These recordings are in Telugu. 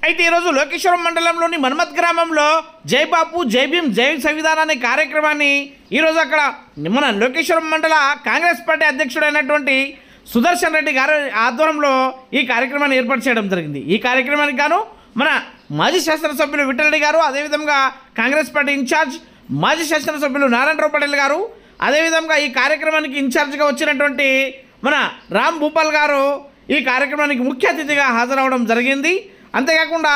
అయితే ఈరోజు లోకేశ్వరం మండలంలోని మన్మత్ గ్రామంలో జై బాపు జై భీమ్ జై సంవిధాన్ అనే కార్యక్రమాన్ని ఈరోజు అక్కడ మన లోకేశ్వరం మండల కాంగ్రెస్ పార్టీ అధ్యక్షుడైనటువంటి సుదర్శన్ రెడ్డి గారి ఆధ్వర్యంలో ఈ కార్యక్రమాన్ని ఏర్పాటు చేయడం జరిగింది. ఈ కార్యక్రమానికి గాను మన మాజీ శాసనసభ్యులు విఠలరెడ్డి గారు, అదేవిధంగా కాంగ్రెస్ పార్టీ ఇన్ఛార్జ్ మాజీ శాసనసభ్యులు నారాయణరావు పటేల్ గారు, అదేవిధంగా ఈ కార్యక్రమానికి ఇన్ఛార్జ్గా వచ్చినటువంటి మన రామ్ భూపాల్ గారు ఈ కార్యక్రమానికి ముఖ్య అతిథిగా హాజరవడం జరిగింది. అంతేకాకుండా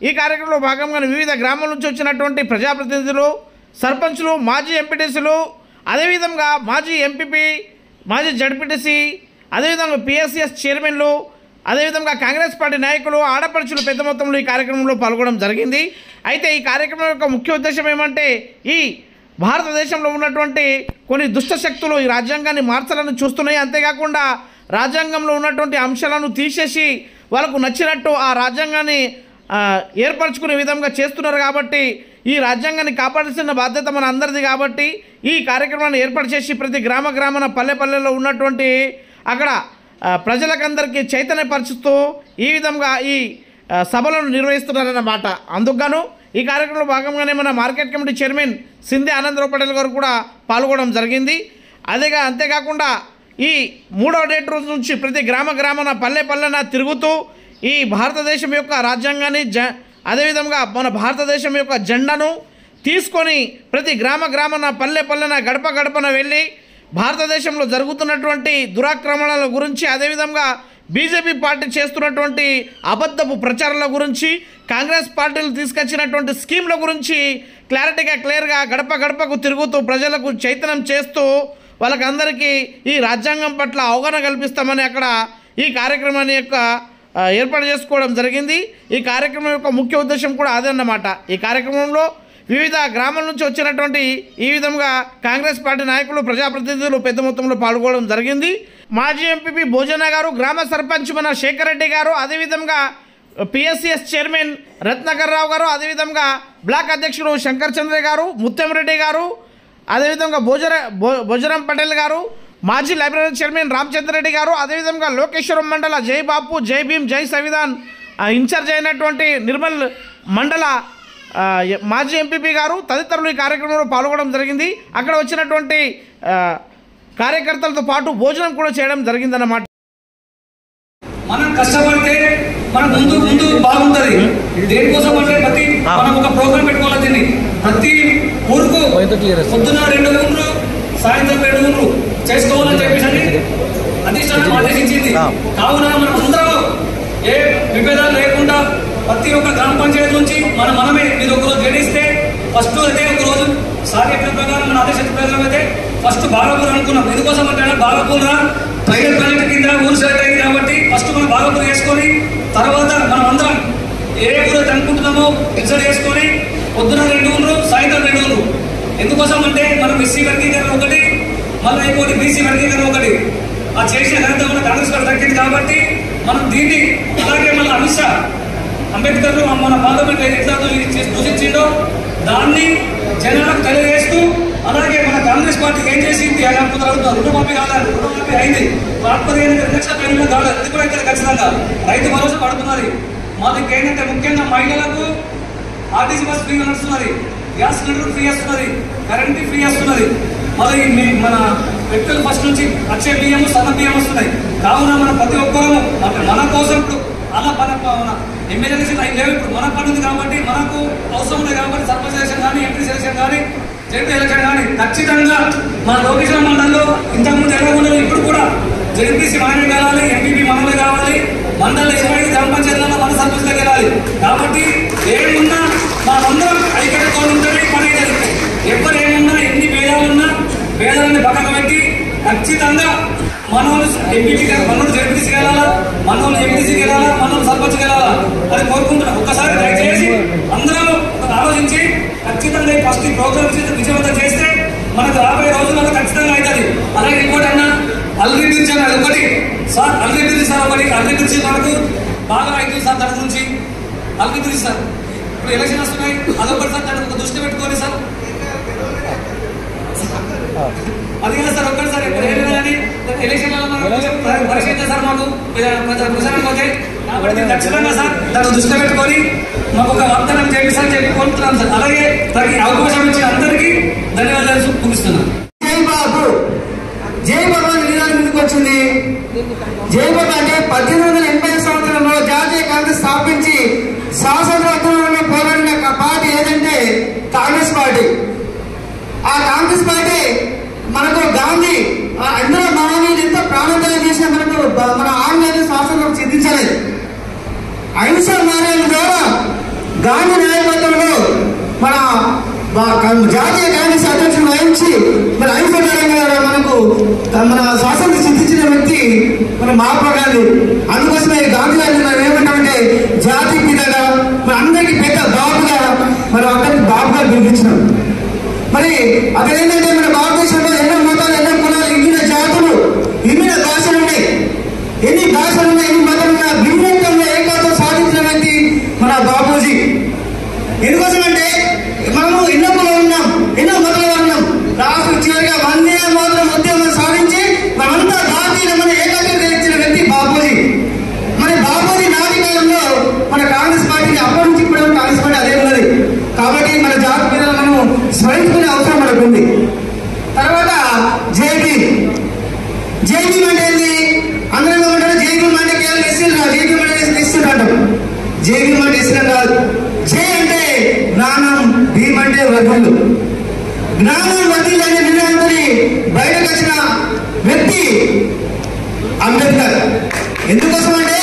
ఈ కార్యక్రమంలో భాగంగా వివిధ గ్రామాల నుంచి వచ్చినటువంటి ప్రజాప్రతినిధులు, సర్పంచులు, మాజీ ఎంపీటీసీలు, అదేవిధంగా మాజీ ఎంపీపీ, మాజీ జడ్పీటీసీ, అదేవిధంగా పిఎస్సిఎస్ చైర్మన్లు, అదేవిధంగా కాంగ్రెస్ పార్టీ నాయకులు, ఆడపడుచులు పెద్ద మొత్తంలో ఈ కార్యక్రమంలో పాల్గొనడం జరిగింది. అయితే ఈ కార్యక్రమం యొక్క ముఖ్య ఉద్దేశం ఏమంటే ఈ భారతదేశంలో ఉన్నటువంటి కొన్ని దుష్ట శక్తులు ఈ రాజ్యాంగాన్ని మార్చాలని చూస్తున్నాయి. అంతేకాకుండా రాజ్యాంగంలో ఉన్నటువంటి అంశాలను తీసేసి వాళ్ళకు నచ్చినట్టు ఆ రాజ్యాంగాన్ని ఏర్పరచుకునే విధంగా చేస్తున్నారు. కాబట్టి ఈ రాజ్యాంగాన్ని కాపాడాల్సిన బాధ్యత మన అందరిది. కాబట్టి ఈ కార్యక్రమాన్ని ఏర్పాటు చేసి ప్రతి గ్రామాన పల్లెల్లో ఉన్నటువంటి అక్కడ ప్రజలకందరికీ చైతన్యపరుచుతూ ఈ విధంగా ఈ సభలను నిర్వహిస్తున్నారన్నమాట. అందుకుగాను ఈ కార్యక్రమంలో భాగంగానే మన market committee chairman Scindia Anandarao Patel గారు కూడా పాల్గొనడం జరిగింది. అంతేకాకుండా ఈ 3వ డేట్ రోజు నుంచి ప్రతి గ్రామాన పల్లెన తిరుగుతూ ఈ భారతదేశం యొక్క రాజ్యాంగాన్ని అదేవిధంగా మన భారతదేశం యొక్క జెండాను తీసుకొని ప్రతి గ్రామాన పల్లెన గడపన వెళ్ళి భారతదేశంలో జరుగుతున్నటువంటి దురాక్రమణల గురించి, అదేవిధంగా బీజేపీ పార్టీ చేస్తున్నటువంటి అబద్ధపు ప్రచారాల గురించి, కాంగ్రెస్ పార్టీలు తీసుకొచ్చినటువంటి స్కీమ్ల గురించి క్లియర్గా గడపకు తిరుగుతూ ప్రజలకు చైతన్యం చేస్తూ వాళ్ళకందరికీ ఈ రాజ్యాంగం పట్ల అవగాహన కల్పిస్తామని అక్కడ ఈ కార్యక్రమాన్ని ఏర్పాటు చేసుకోవడం జరిగింది. ఈ కార్యక్రమం యొక్క ముఖ్య ఉద్దేశం కూడా అదే అన్నమాట. ఈ కార్యక్రమంలో వివిధ గ్రామాల నుంచి వచ్చినటువంటి ఈ విధంగా కాంగ్రెస్ పార్టీ నాయకులు, ప్రజాప్రతినిధులు పెద్ద మొత్తంలో పాల్గొనడం జరిగింది. మాజీ ఎంపీపీ భోజన గారు, గ్రామ సర్పంచ్ మన శేఖర్ రెడ్డి గారు, అదేవిధంగా పిఎస్సిఎస్ చైర్మన్ రత్నాకర్ రావు గారు, అదేవిధంగా బ్లాక్ అధ్యక్షుడు శంకర్ చంద్ర గారు, ముత్యం రెడ్డి గారు, అదేవిధంగా భోజరం పటేల్ గారు, మాజీ లైబ్రరీ చైర్మన్ రామచంద్రరెడ్డి గారు, అదేవిధంగా లోకేశ్వరం మండల జై బాపు జై భీమ్ జై సంవిధాన్ ఇన్ఛార్జ్ అయినటువంటి నిర్మల్ మండల మాజీ ఎంపీపీ గారు తదితరులు ఈ కార్యక్రమంలో పాల్గొనడం జరిగింది. అక్కడ వచ్చినటువంటి కార్యకర్తలతో పాటు భోజనం కూడా చేయడం జరిగిందన్నమాట. మనం కష్టపడితే మన ముందు బాగుంటది. దేనికోసం అంటే మనం ఒక ప్రోగ్రామ్ పెట్టుకోవాలి. దీన్ని ప్రతి ఊరుకు పొద్దున 2 ఊర్లు, సాయంత్రం 2 ఊర్లు చేసుకోవాలని చెప్పేసి అధిష్టానం ఆదేశించింది. కావున మనం అందరం ఏ విభేదాలు లేకుండా ప్రతి ఒక్క గ్రామ పంచాయతీ నుంచి మనమే మీరు ఒకరోజు గడిస్తే ఫస్ట్ అయితే ఒకరోజు సార్ చెప్పిన ప్రకారం మన ఆదేశ ప్రకారం అయితే ఫస్ట్ బాగాపూర్ అనుకున్నాం. ఎందుకోసం అంటే బాగాపూర్ ప్రైవేట్ ప్రాజెక్ట్ కింద ఊరు సెలెక్ట్ అయింది కాబట్టి ఫస్ట్ మనం బాగాపూర్ చేసుకొని తర్వాత మనం అందరం ఏ ఊరు అనుకుంటున్నామో డిసైడ్ చేసుకొని పొద్దున 2 ఊర్లు, సాయంత్రం 2 ఊర్లు. ఎందుకోసం అంటే మనం ఎస్సీ వర్గీకరణ ఒకటి, మళ్ళీ ఇంకోటి బీసీ వర్గీకరణ ఒకటి. ఆ చేసిన ఘనత మన కాంగ్రెస్ పార్టీ దక్కింది కాబట్టి మనం దీన్ని అలాగే మన అమిత్ షా అంబేద్కర్ మన పార్లమెంట్ ఎట్లా సూచించిందో దాన్ని జనాలకు తెలియజేస్తూ, అలాగే మన కాంగ్రెస్ పార్టీ ఏం చేసింది అని అనుకుంటారు. రుణమాఫీ కాదు, రుణమాఫీ అయింది. కాకపోతే 2 లక్షల పేమెంట్ కాదు, అది కూడా అయితే ఖచ్చితంగా రైతు భరోసా పడుతున్నది. మాకు ఏంటంటే ముఖ్యంగా మహిళలకు ఆర్టీసీ బస్ ఫ్రీ నడుస్తున్నది, గ్యాస్ సిలిండర్ ఫ్రీ వస్తున్నది, కరెంట్ ఫ్రీ వస్తున్నది. మళ్ళీ మన వ్యక్తులు ఫస్ట్ నుంచి వచ్చే బియ్యం, సన్న బియ్యం వస్తున్నాయి. కావున మన ప్రతి ఒక్కరూ మన కోసం ఇప్పుడు అలా మన ఎమ్మెల్యే ఎలక్షన్ లేవు. ఇప్పుడు మన పని ఉంది కాబట్టి మనకు అవసరం ఉంది కాబట్టి సర్పంచ్ ఎలక్షన్ కానీ, ఎంపీ ఎలక్షన్ కానీ, జడ్పీ ఎలక్షన్ కానీ ఖచ్చితంగా మన లోకేశ్వరం మండలంలో ఇంతకుముందు ఎలా ఉండదు ఇప్పుడు కూడా జడ్పీసీ మనమే కావాలి, ఎంపీపీ మనమే కావాలి, మండల 25 గ్రామ పంచాయతీలలో మన సర్పంచ్గా వెళ్ళాలి. కాబట్టి ఏమున్నా మనందరం ఐక్యతతో ఉంటేనే పని జరుగుతుంది. ఎవరు ఏమున్నా, ఎన్ని భేదాలున్నా భేదాలని పక్కన పెట్టి ఖచ్చితంగా మనోళ్ళు ఎంపీపీ మనోళ్ళు జడ్పీసీకి వెళ్ళాలా, మనోళ్ళు ఎంపీసీకి వెళ్ళాలా, మనోళ్ళు సర్పంచ్కి వెళ్ళాలా అని కోరుకుంటున్నాం. ఒక్కసారి దయచేసి అందరూ ఆలోచించి ఖచ్చితంగా ఫస్ట్ ఈ ప్రోగ్రామ్ విజయవంతం చేస్తే మనకు రాబోయే రోజుల్లో ఖచ్చితంగా అవుతుంది. అలాగే ఇంకోటి అన్నా అల్లి బ్రిడ్జ్ అని ఒకటి సార్, అల్లి బ్రిడ్జ్ సార్ ఒకటి, అల్లి బ్రిడ్జ్ మనకు బాగా అవుతుంది సార్. దాని గురించి అల్లి బ్రిడ్జ్ సార్ ఇప్పుడు ఎలక్షన్ వస్తున్నాయి, అదొకటి సార్ దాన్ని ఒక దృష్టి పెట్టుకోండి సార్. అది కదా సార్ ఒక్కటి సార్ ఎప్పుడు కానీ ఎలక్షన్లలో పరిశీలించారు సార్. మాకు ప్రచారం పోతే కాబట్టి ఖచ్చితంగా సార్ దాన్ని దృష్టిలో పెట్టుకొని మాకు ఒక వాగ్దానం చేయండి సార్ చెప్పి కోరుతున్నాను సార్. అలాగే తనకి అవకాశం ఇచ్చిన అందరికీ ధన్యవాదాలు ముగిస్తున్నాను. జై బాబు జై బాబు నినాదం ముందుకు వచ్చింది. జై బాబు అంటే 1880 సంవత్సరంలో జాతీయ కాంగ్రెస్ స్థాపించి స్వాతంత్ర పోరాడిన పార్టీ ఏదంటే కాంగ్రెస్ పార్టీ. ఆ కాంగ్రెస్ పార్టీ మనకు గాంధీ అందరూ మహనీయులు ఎంతో ప్రాణత్యాగం చేసిన మనకు మన ఆంధ్ర స్వాతంత్రం సిద్ధించలేదు. అహింస మార్గాల ద్వారా గాంధీ నాయకత్వంలో మన జాతీయ కాంగ్రెస్ అధ్యక్షుడు వహించి మన అహింస మనకు మన స్వాతంత్రం సిద్ధించిన వ్యక్తి మన మహాత్మా గాంధీ. అందుకోసమే గాంధీ గారిని మనం ఏమంటామంటే జాతి పితగా మన అందరికీ పెద్ద బాబుగా మనం అందరికి బాబుగా పిలిపించినాం. మరి అక్కడ ఏంటంటే మన భారతదేశంలో ఎన్నో మతాలు ఎన్నో కులాలు ఇన్ని జాతులు ఇన్ని భాషలు ఉన్నాయి. ఎన్ని భాషలు ఉన్నాయి ఎన్ని మతాలు ఉన్నా భిన్నత్వంలో ఏకత్వం సాధించిన వ్యక్తి మన బాపూజీ. ఎందుకోసమంటే మనము ఎన్నో కులాలు ఉన్నాం ఎన్నో మతాలు ఉన్నాం. రాష్ట్ర చివరిగా వందే మాత్రం ఉద్యమం సాధించి మనమంతా భారతీయులమని ఏకత్వం తెచ్చిన వ్యక్తి బాపూజీ. మరి బాపూజీ నాటి కాలంలో మన కాంగ్రెస్ పార్టీని అప్పటి నుంచి కూడా కాంగ్రెస్ పార్టీ అదే ఉన్నది. కాబట్టి మన జాతి మీద మనం స్మరించుకునే అవసరం మనకు ఉంది. తర్వాత జైబీం అంటే ఏంటి? అందరూ ఏమంటారు జైబీం అంటే కేవలం ఇస్తున్నా జైబీం అంటే ఇస్తున్నా అంటాం. జైబీం అంటే ఇస్తున్నా కాదు. జై అంటే జ్ఞానం, భీమ్ అంటే వర్ధులు. జ్ఞానం వర్ధులు అనే నినాదాన్ని బయటకు వచ్చిన వ్యక్తి అంబేద్కర్. ఎందుకోసం అంటే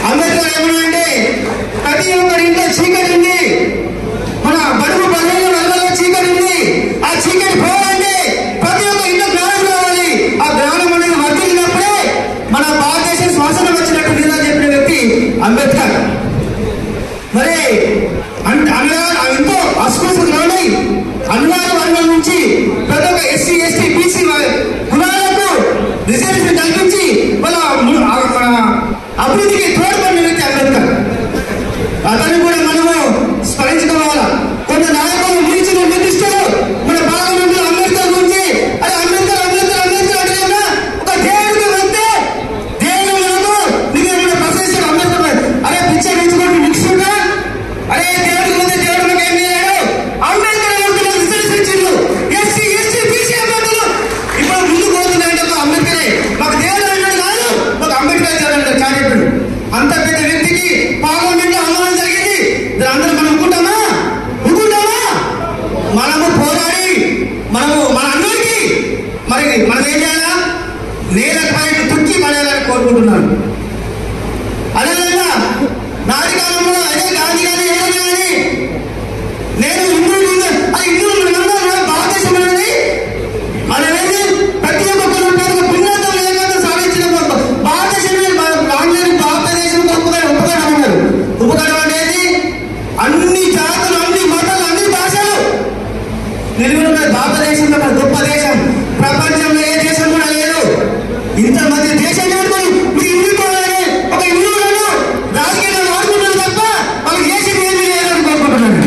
అంబేద్కర్ ఏమన్నా అంటే ప్రతి ఒక్కరి ఇంట్లో చీకటి ఉంది, మన బడుగు బలైన వర్గాల్లో చీకటి ఉంది. ఆ చీకటి పోవాలంటే ప్రతి ఒక్క ఇంట్లో జ్ఞానం కావాలి. ఆ జ్ఞానం అనేది వర్తిల్లినప్పుడే మన భారతదేశం స్వాతంత్రం వచ్చినట్టు నినాదం చెప్పిన వ్యక్తి అంబేద్కర్. మరి ఎంతో అస్పృశ్యతలు ఉన్నాయి. అన్యాయ వర్గం నుంచి ప్రతి ఒక్క ఎస్సీ ఎస్టీ బీసీ కులాలకు రిజర్వేషన్ కల్పించి వాళ్ళ అభివృద్ధికి తోడ్పడిన వ్యక్తి అంబేద్కర్. అతన్ని కూడా మనము స్మరించుకోవాలా. కొంత నాయకులు నిలిచిన నిర్దిష్టలు మన పార్లమెంట్లో అంబేద్కర్ గురించి అదే అంబేద్కర్ అంబేద్కర్ అంబేద్కర్ అంటే ఒక దేవుడికి వస్తే దేవుడు మనకు నీకు మన ప్రశ్నిస్తాడు అంబేద్కర్. అరే పిచ్చ నిలుచుకుంటూ నిలుచుకుంటా అరే దేవుడికి వస్తే దేవుడు మనకు ఏం చేయాడు? Ambedkar reservation SC ST BC అభ్యర్థులు ఇప్పుడు ముందుకు పోతున్నాయంటే ఒక అంబేద్కరే మాకు దేవుడు అన్నాడు కాదు, ఒక అంబేద్కర్ దేవుడు చాటేటాడు. అంత పెద్ద వ్యక్తికి పార్లమెంట్ లో అవమానం జరిగింది. అందరూ మనం ఒప్పుకుంటామా? మనము పోరాడి మనము మన అందరికీ మరి మనం ఏం చేయాలా? నేల పైన తొక్కి పడేయాలని కోరుకుంటున్నాను. అదేవిధంగా నాటి కాలంలో అదే గాంధీ గారి ఏదైనా కానీ నేను హిందువులు అది హిందువులు భారతదేశం అనేది మనమేది ప్రతి ఒక్క భిన్నత్వం లేకుండా సాధించిన భారతదేశం భారతదేశం ఉపకారం అన్నారు. ఉపకారం అనేది అన్ని జాతులు అన్ని మతాలు అన్ని భాషలు నిలువున్న భారతదేశంలో మన గొప్ప దేశం. ప్రపంచంలో ఏ దేశం కూడా లేదు. ఇంతమంది దేశం చేసుకొని మీరు ఇండిపోవాలని ఒక హిందువులను రాజకీయంగా వాడుకుంటారు తప్ప వాళ్ళకి దేశం ఏమి లేదని కోరుకుంటున్నాను.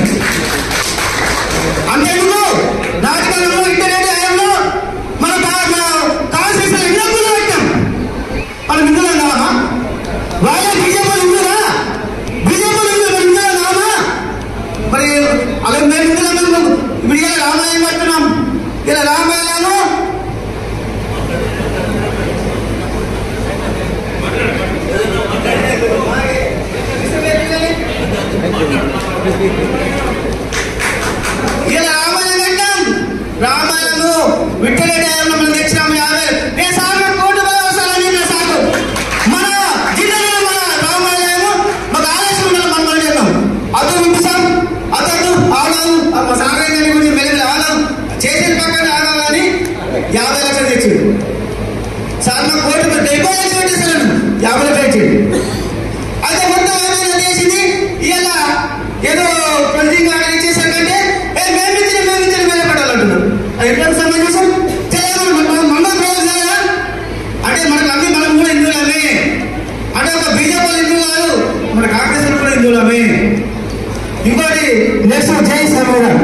అంతేందుకు రాజకీయంలో ఇంటర్నెట్ హయాంలో మన కాన్స్టిట్యూషన్ ఎన్నో గుళ్ళు పెట్టాం. మనం హిందువులు అన్నామా? వాళ్ళ బీజేపీ హిందువులా? బీజేపీ హిందువులా నామా? మరి అలా మేము హిందువులు ఇప్పుడు ఇలా రామాయణం పడుతున్నాం. ఇలా రామాయణము ఇలా రామాయణం పెట్టాం. రామాయణము విఠల టైంలో మనం తెచ్చినాము 50 నేను సార్లు కోటి అవసరాలు చెప్పిన సార్లు మన జిల్లాలో మన రామాయణము మాకు ఆలస్యం ఉండాలి. మనం చేద్దాం అతను వినిపిస్తాం అతను ఆడాము సాగరం గురించి మెల్లగా ఆడాం చేసిన పక్కన ఆడాం కానీ 50 లక్షలు తెచ్చిండు సార్. మాకు కోటి 70 లక్షలు పెట్టేసాను 50 లక్షలు తెచ్చిండు. అయితే మొత్తం ఏమైనా చేసింది ఇలా ఏదో ప్రతిగా ఇచ్చేసాకంటే మేము ఇచ్చిన మీద పడాలంటున్నారు. అది ఎట్లా సమావేశం మన ప్రయోజనాల అంటే మనకు అన్ని మనం కూడా హిందువులమే అంటే ఒక బీజేపీ హిందువు కాదు, మన కాంగ్రెస్ కూడా హిందువులమే. ఇంకోటి నెక్స్ట్ జై సంవిధాన్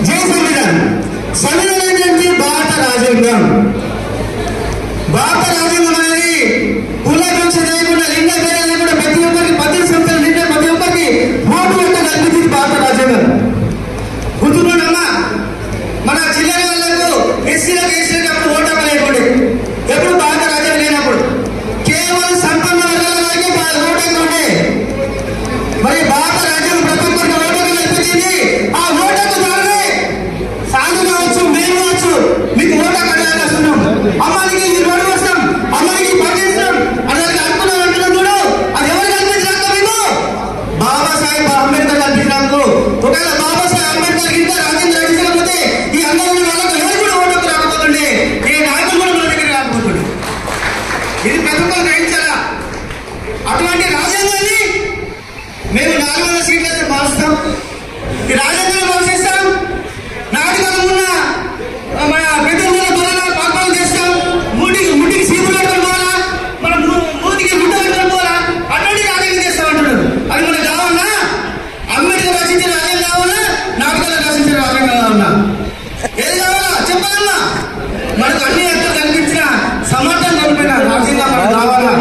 జై సంవిధాన్. సంవిధానం ఏంటంటే భారత రాజ్యాంగం. ప్రభుత్వం గ్రహించాలా? అటువంటి రాజ్యాంగాన్ని మేము 400 సీట్లతో మారుస్తాం. ఈ రాజ్యాంగాన్ని మార్చేస్తాం. నాటకాలు ఉన్న మన పెద్దల ద్వారా పాపాలు చేస్తాం. ముడికి సీపులు కట్టుకొని పోవాలా, మన మూతికి గుడ్డ కట్టుకొని పోవాలా, అటువంటి రాజ్యాంగం చేస్తాం అంటున్నారు. అది మనకు కావాలన్నా? అంబేద్కర్ రచించిన రాజ్యాంగం కావాలా? నాటకాలు రచించిన రాజ్యాంగం కావాలన్నా? ఏది కావాలా చెప్పాలన్నా? మనకు అన్ని హక్కులు కల్పించిన సమర్థం కల్పిన రాజ్యాంగం మనకు కావాలా?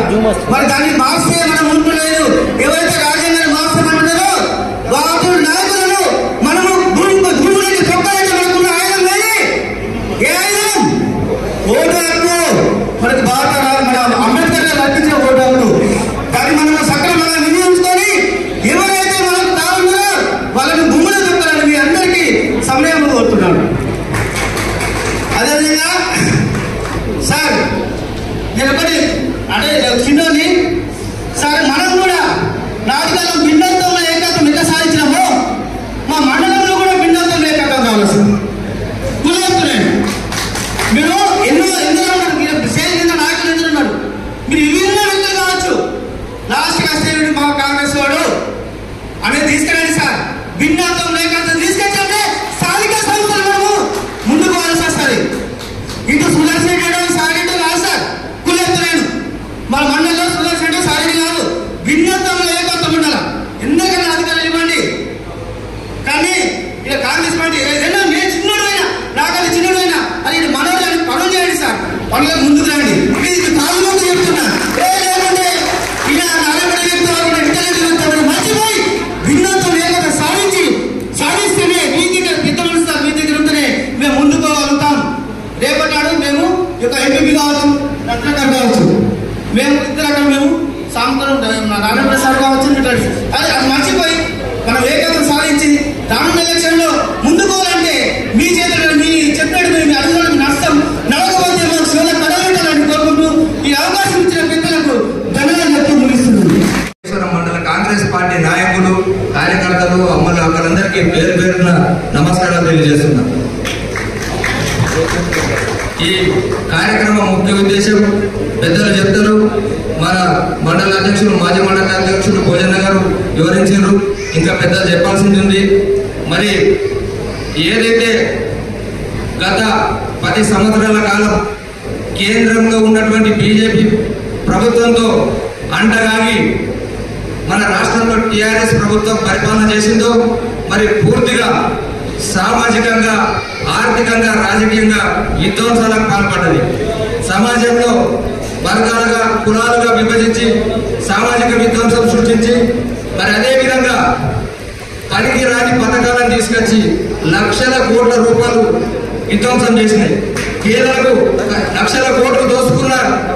మరి దాన్ని మార్చే మనం ముందు లేదు. ఎవరైతే రాజ్యాంగాన్ని మార్చమంటున్నారో వాటి నాయకులను మనము భూములకి తొక్కాలంటే మనకున్న ఆయుధం లేదు. ఏ ఆయుధం? ఓటు హక్కు. మనకు బాగా మన అంబేద్కర్ గారు కల్పించిన ఓటు హక్కు. దాన్ని మనము సక్రమంగా వినియోగించుకొని ఎవరైతే మనకు కావాలన్నారో వాళ్ళని భూములు తొక్కాలని మీ అందరికీ సమయం కోరుతున్నాను. అదేవిధంగా సార్ నేను ఒకటి అంటే చిన్నోని సార్, మనం కూడా నాటకాలం భిన్నత్వంలో ఏకత్వం ఎట్లా సాధించినామో మా మండలంలో కూడా భిన్నత్వంలో ఏకత్వం కావాలి సార్. కులవస్తున్నాను మీరు ఎన్నో సేవ కింద నాయకులు ఎందుకు ఉన్నారు? మీరు విభిన్న వ్యక్తులు కావచ్చు. లాస్ట్ కాస్త మా కాంగ్రెస్ వాడు అనేది తీసుకురండి సార్. భిన్నత్వం ఏకత్వం తీసుకొచ్చంటే స్థానిక సంస్థలు మనము ముందుకు పోవాల్సి వస్తుంది. ఇటు సుదర్శన్ రెడ్డి సాగంటే కాదు సార్, కులెత్తున్నాను మన మండలంలో సుదర్శన్ రెడ్డి సాగండి కాదు. భిన్నత్వంలో ఏకత్వం ఉండాలి. ఎందుకన్నా అధికారులు ఇవ్వండి. కానీ ఇలా కాంగ్రెస్ పార్టీ ఏదైనా నేను చిన్నోడు అయినా నాకన్నా చిన్నోడు అయినా అది మనోళ్ళని పనులు చేయండి సార్. పనులకు ముందుకు రండి. ఇది కాలంలో చెప్తున్నా లేకుంటే ఇలా నలభై చెప్తారు ఇంటర్నెట్ మర్చిపోయి భిన్నత్వం ఏకత సాధిస్తేనే మీ దగ్గర పెద్ద మనుస్తారు. మీ దగ్గర ఉంటేనే మేము ముందుకు పోగలుగుతాం. రేపటి నాడు మేము యొక్క ఎంపీ కావచ్చు, రత్నాకర్ కావచ్చు, మేము ఇద్దరు అక్కడ మేము సాంతరం నారాయణ సార్ కావచ్చు. అది మర్చిపోయి మనం ఏకత్వం సాధించి రానున్న ఎలక్షన్ లో ముందుకోవాలంటే మీ చేతులు మీ చెప్పినట్టు మీ అడుగులకు నష్టం నడవకపోతే మాకు శివన కడగట్టాలని కోరుకుంటూ ఈ అవకాశం ఇచ్చిన పెద్దలకు ధన్యవాదాలు చెప్తూ ముగిస్తుంది. మండల కాంగ్రెస్ పార్టీ నాయకులు, కార్యకర్తలు, అమ్మలు అక్కలందరికీ పేరు పేరున నమస్కారాలు తెలియజేస్తున్నాం. ఈ కార్యక్రమం ముఖ్య ఉద్దేశం పెద్దలు చెప్తారు. మన మండల అధ్యక్షులు, మాజీ మండల అధ్యక్షులు భోజన గారు వివరించారు. ఇంకా పెద్దలు చెప్పాల్సింది ఉంది. మరి ఏదైతే గత 10 సంవత్సరాల కాలం కేంద్రంలో ఉన్నటువంటి బీజేపీ ప్రభుత్వంతో అంటగాగి మన రాష్ట్రంలో టీఆర్ఎస్ ప్రభుత్వం పరిపాలన చేసిందో మరి పూర్తిగా సామాజికంగా, ఆర్థికంగా, రాజకీయంగా విధ్వంసాలకు పాల్పడ్డది. సమాజంలో వర్గాలుగా, కులాలుగా విభజించి సామాజిక విధ్వంసం సృష్టించి మరి అదేవిధంగా పనికి రాని పథకాలను తీసుకొచ్చి లక్షల కోట్ల రూపాయలు విధ్వంసం చేసినాయి. పేదలకు లక్షల కోట్లు దోసుకున్న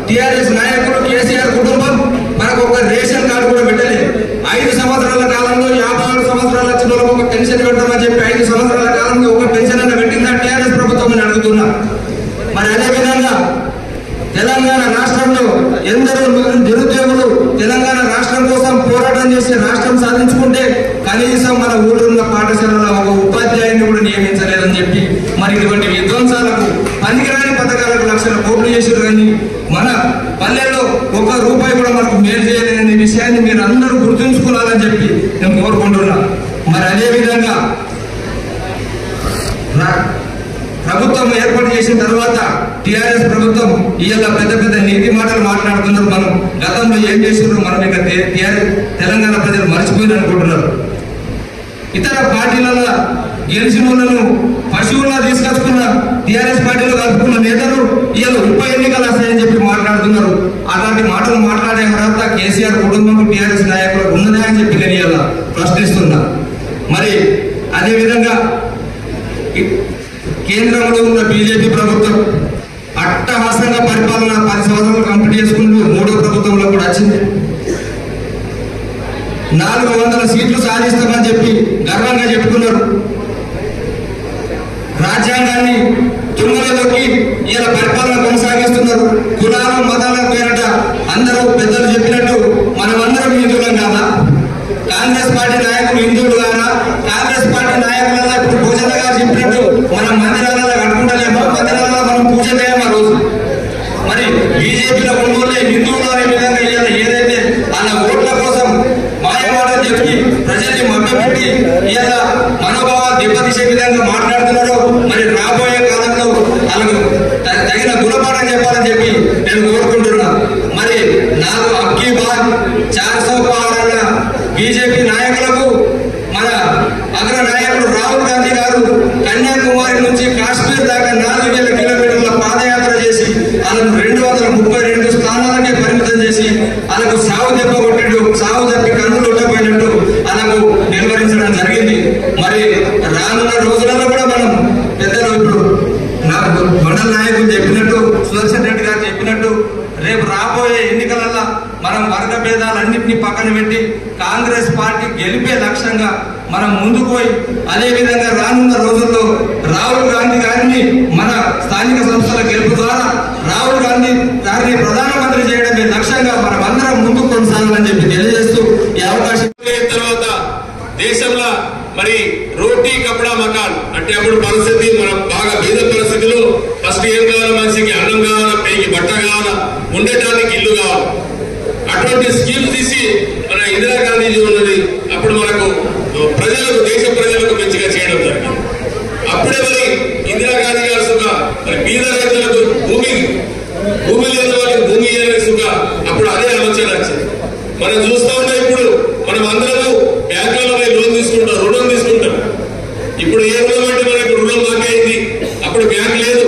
టీఆర్ఎస్ నాయకులు, కేసీఆర్ కుటుంబం మనకు ఒక రేషన్ కార్డు కూడా పెట్టలేదు. 5 సంవత్సరాల కాలంలో 56 సంవత్సరాల వచ్చిన వాళ్ళకు ఒక పెన్షన్ పెట్టమని చెప్పి 5 సంవత్సరాల కాలంలో ఒక పెన్షన్ అన్న పెట్టిందా టీఆర్ఎస్ ప్రభుత్వం అని అడుగుతున్నా. మరి అదేవిధంగా తెలంగాణ రాష్ట్రంలో ఎందరో నిరుద్యోగులు తెలంగాణ రాష్ట్రం కోసం పోరాటం చేసి రాష్ట్రం సాధించుకుంటే కనీసం మన ఊళ్ళో ఉన్న పాఠశాలలో ఒక ఉపాధ్యాయుని కూడా నియమించలేదని చెప్పి మరి ఇటువంటి విధ్వంసాలకు, పనికిరాని పథకాలకు లక్షల కోట్లు చేశారు. కానీ మన పల్లెల్లో 1 రూపాయి కూడా మనకు మేలు చేయలేదనే విషయాన్ని మీరు అందరూ గుర్తుంచుకోవాలని చెప్పి నేను కోరుకుంటున్నా. మరి అదేవిధంగా ప్రభుత్వం ఏర్పాటు చేసిన తర్వాత టీఆర్ఎస్ ప్రభుత్వం ఇవాళ పెద్ద పెద్ద నీతి మాటలు మాట్లాడుతున్నారు. మనం గతంలో ఏం చేస్తున్నారు మనం ఇక తెలంగాణ ప్రజలు మర్చిపోయి అనుకుంటున్నారు. ఇతర పార్టీలలో గెలిచిన వాళ్ళను పశువుల్లో తీసుకొచ్చుకున్న టీఆర్ఎస్ పార్టీలో కలుపుకున్న నేతలు ఇవాళ ఉప ఎన్నికలు వస్తాయని చెప్పి మాట్లాడుతున్నారు. అలాంటి మాటలు మాట్లాడే తర్వాత కేసీఆర్ కుటుంబం టీఆర్ఎస్ నాయకులకు ఉన్నదా అని చెప్పి నేను ఇవాళ ప్రశ్నిస్తున్నా. మరి అదేవిధంగా కేంద్రంలో ఉన్న బీజేపీ ప్రభుత్వం అట్టహాసంగా పరిపాలన 10 సంవత్సరాలు కంప్లీట్ చేసుకుంటూ 3వ ప్రభుత్వంలో కూడా వచ్చింది. 400 సీట్లు సాధిస్తామని చెప్పి గర్వంగా చెప్పుకున్నారు. రాజ్యాంగాన్ని తుంగలోకి ఇలా పరిపాలన కొనసాగిస్తున్నారు. కులాలు, మతాల పేరట అందరూ పెద్దలు చెప్పినట్టు మనమందరం హిందువులం కాదా? కాంగ్రెస్ పార్టీ నాయకులు హిందువులు కాదా? కాంగ్రెస్ పార్టీ నాయకులలో ఇప్పుడు భోజన గారు చెప్పినట్టు మనం మందిరాలలో కట్టుకుంటలేమో, మందిరాలలో మనం పూజ చేయమా రోజు. మరి బీజేపీలో ఉన్నోళ్ళే హిందువులు చెప్పి ప్రజల్ని మభ్యపెట్టి ఇలా మనోభావాలు దెబ్బతీసే విధంగా మాట్లాడుతున్నారు. మరి రాబోయే కాలంలో వాళ్ళకు తగిన గుణపాఠం చెప్పాలని చెప్పి నేను కోరుకుంటున్నా. మరి నాకు అబ్కీ బార్ 400 పార్ అన్న బీజేపీ నాయకులకు మన అగ్ర నాయకుడు రాహుల్ గాంధీ గారు కన్యాకుమారి నుంచి కాశ్మీర్ దాకా 4000 కిలోమీటర్ల పాదయాత్ర చేసి వాళ్ళకు 232 స్థానాలకే పరిమితం చేసి వాళ్ళకు సాగు దెబ్బ కొట్టినట్టు సాగు తప్పి కన్నులు ఉండపోయినట్టు వాళ్ళకు నిర్వహించడం జరిగింది. మరి రానున్న రోజులలో కూడా మనం పెద్దలు ఇప్పుడు మండల నాయకులు చెప్పినట్టు సుదర్శన్ రెడ్డి గారు చెప్పినట్టు రేపు రాబోయే ఎన్నికలలో మనం వర్గ భేదాలన్నింటినీ పక్కన పెట్టి కాంగ్రెస్ పార్టీ గెలిపే లక్ష్యంగా మనం ముందుకు పోయి అదేవిధంగా రానున్న రోజుల్లో రాహుల్ గాంధీ గారిని మన స్థానిక సంస్థల గెలుపు ద్వారా రాహుల్ గాంధీ గారిని ప్రధానమంత్రి చేయడమే లక్ష్యంగా మనం అందరం ముందుకు కొనసాగాలని చెప్పి తెలియజేస్తూ ఈ అవకాశం తర్వాత దేశంలో మరి రోటీ కపడా మకాన్ అంటే అప్పుడు పరిస్థితి మనం బాగా బీద పరిస్థితిలో ఫస్ట్ ఏం కావాలా, మనిషికి అన్నం కావాలా, పేకి బట్ట కావాలా, ఉండటానికి ఇల్లు కావాలి. అటువంటి స్కీమ్ తీసి మన ఇందిరాగాంధీజీ ఉన్నది అప్పుడు మనకు ప్రజలకు దేశ ప్రజలకు మంచిగా చేయడం జరిగింది. అప్పుడే మరి ఇందిరాగాంధీ గారు సుఖ మరి బీద రైతులకు భూమి లేని వాళ్ళకి భూమి ఇవ్వాలని సుఖ అప్పుడు అదే ఆలోచన వచ్చింది. మనం చూస్తా ఉన్నాం ఇప్పుడు మనం అందరము బ్యాంకులలో లోన్ తీసుకుంటాం, రుణం తీసుకుంటాం. ఇప్పుడు ఏ రుణం అంటే మనకు రుణం మాకే అయింది. అప్పుడు బ్యాంక్ లేదు.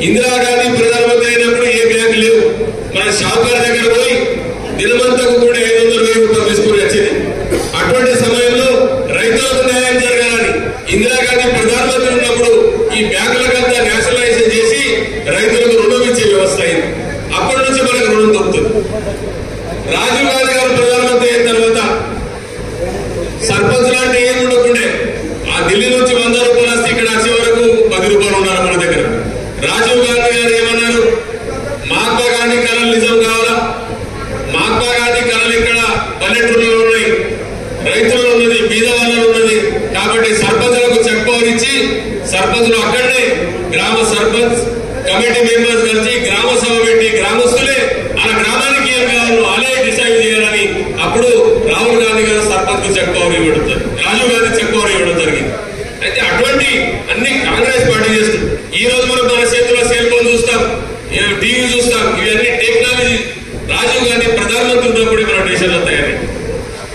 ఇందిరాగాంధీ ప్రధానమంత్రి అయినప్పుడు ఏ బ్యాంక్ లేవు. మన షావుకారు దగ్గర పోయి దినమంతకు కూడా 500,000 రూపాయలు తీసుకుని వచ్చింది. అటువంటి సమయంలో రైతులకు న్యాయం జరగాలని ఇందిరాగాంధీ ప్రధానమంత్రి ఉన్నప్పుడు ఈ బ్యాంకులకంతా నేషనలైజేషన్ చేసి రైతులకు రుణం ఇచ్చే వ్యవస్థ అయింది. అప్పటి నుంచి మనకు రుణం దొరుకుతుంది. రాజీవ్ గాంధీ గారు ప్రధానమంత్రి అయిన తర్వాత సర్పంచ్ లాంటి ఏం ఉండకుండే. ఆ ఢిల్లీ నుంచి 100 రూపాయలు వస్తే ఇక్కడ వచ్చే వరకు 10 రూపాయలు ఉన్నారు మన దగ్గర. రాజీవ్ గాంధీ గారు ఏమన్నారు, మహాత్మా గాంధీ కళలు నిజం కావాలా, మహాత్మా గాంధీ కళలు ఇక్కడ పల్లెటూరులో ఉన్నాయి, రైతుల్లో ఉన్నది, బీద వాళ్ళలో ఉన్నది. కాబట్టి సర్పంచులకు చెక్ పవర్ ఇచ్చి సర్పంచులు అక్కడనే గ్రామ సర్పంచ్ కమిటీ మెంబర్స్ కలిసి గ్రామ సభ పెట్టి గ్రామస్తులే ఆ గ్రామానికి ఏం కావాలో వాళ్ళే డిసైడ్ చేయాలని అప్పుడు రాహుల్ గాంధీ గారు సర్పంచ్ కు చెక్ పవర్ ఇవ్వడం జరిగింది, రాజీవ్ గాంధీ చెక్ పవర్ ఇవ్వడం జరిగింది. అయితే అటువంటి అన్ని కాంగ్రెస్ పార్టీ చేస్తుంది. ఈ రోజు మనం మన చేతిలో సెల్ ఫోన్ చూస్తాం, టీవీ చూస్తాం. ఇవన్నీ టెక్నాలజీ రాజీవ్ గాంధీ ప్రధానమంత్రి ఉన్నప్పుడు మన దేశంలో తయారై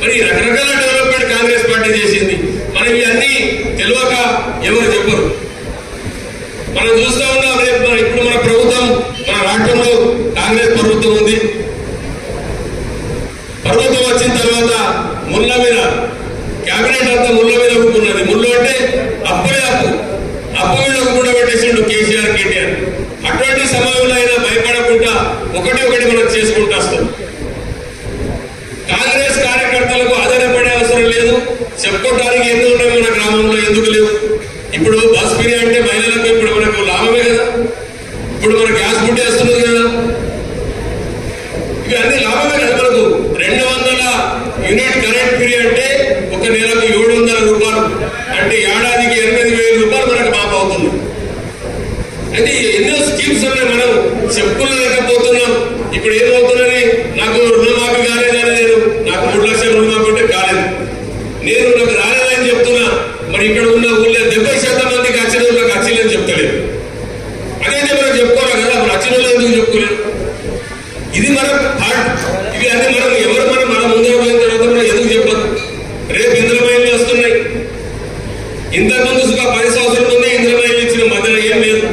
మరి రకరకాల డెవలప్మెంట్ కాంగ్రెస్ పార్టీ చేసింది. మనం ఇవన్నీ తెలియక ఎవరు చెప్పరు. మనం చూస్తా ఉన్నాం. ఇప్పుడు మన ప్రభుత్వం మన రాష్ట్రంలో కాంగ్రెస్ ప్రభుత్వం ఉంది. ప్రభుత్వం వచ్చిన తర్వాత ముళ్ళ మీద కేబినెట్ అంతా ముళ్ళ మీద ఒప్పుకున్నది. ముళ్ళు అంటే అప్పుడే అప్పు మీద కూడా పెట్టేసిండు కేసీఆర్, కేటీఆర్. అటువంటి సమయంలో అయినా భయపడకుండా ఒకటి మనం చేసుకుంటూ వస్తాం. కాంగ్రెస్ కార్యకర్తలకు ఆధారపడే అవసరం లేదు. చెప్పుకోవడానికి ఎందుకు ఉన్నాయి మన గ్రామంలో, ఎందుకు లేవు. ఇప్పుడు బస్ ఫ్రీ అంటే మహిళలకు ఇప్పుడు మనకు లాభమే కదా. ఇప్పుడు మన గ్యాస్ బుడ్డి వస్తున్నది కదా, ఇవి అన్ని లాభమే కదా. మనకు 200 యూనిట్ కరెంట్ ఫ్రీ అంటే ఒక నెలకు 700 రూపాయలు అంటే ఏడాదికి 8,000 రూపాయలు మనకు మాపు అవుతుంది. అయితే ఎన్నో స్కీమ్స్ ఉన్నాయి, మనం చెప్పుకోలేకపోతున్నాం. ఇప్పుడు ఏమవుతున్నది, నాకు రుణమాఫీ కాలేదని నాకు 3 లక్షల రుణమాఫీ ఉంటే కాలేదు, నాకు రాలేదని చెప్తున్నా. మరి ఇక్కడ ఉన్న ఊళ్ళో 70% మందికి వచ్చిన వాళ్ళకి వచ్చిందని చెప్తలేదు. అదైతే మనం చెప్పుకోవాలి కదా, మన వచ్చిన వాళ్ళు ఎందుకు చెప్పుకోలేదు. ఇది మన ఇవి అన్ని మనం ఎవరు మన ముందర పోయిన తర్వాత మనం ఎందుకు చెప్పదు. రేపు ఇంద్రమైన్లు వస్తున్నాయి. ఇంతకుముందు 10 సంవత్సరాల ముందే ఇంద్రమైన్లు ఇచ్చిన మధ్యలో ఏం లేదు.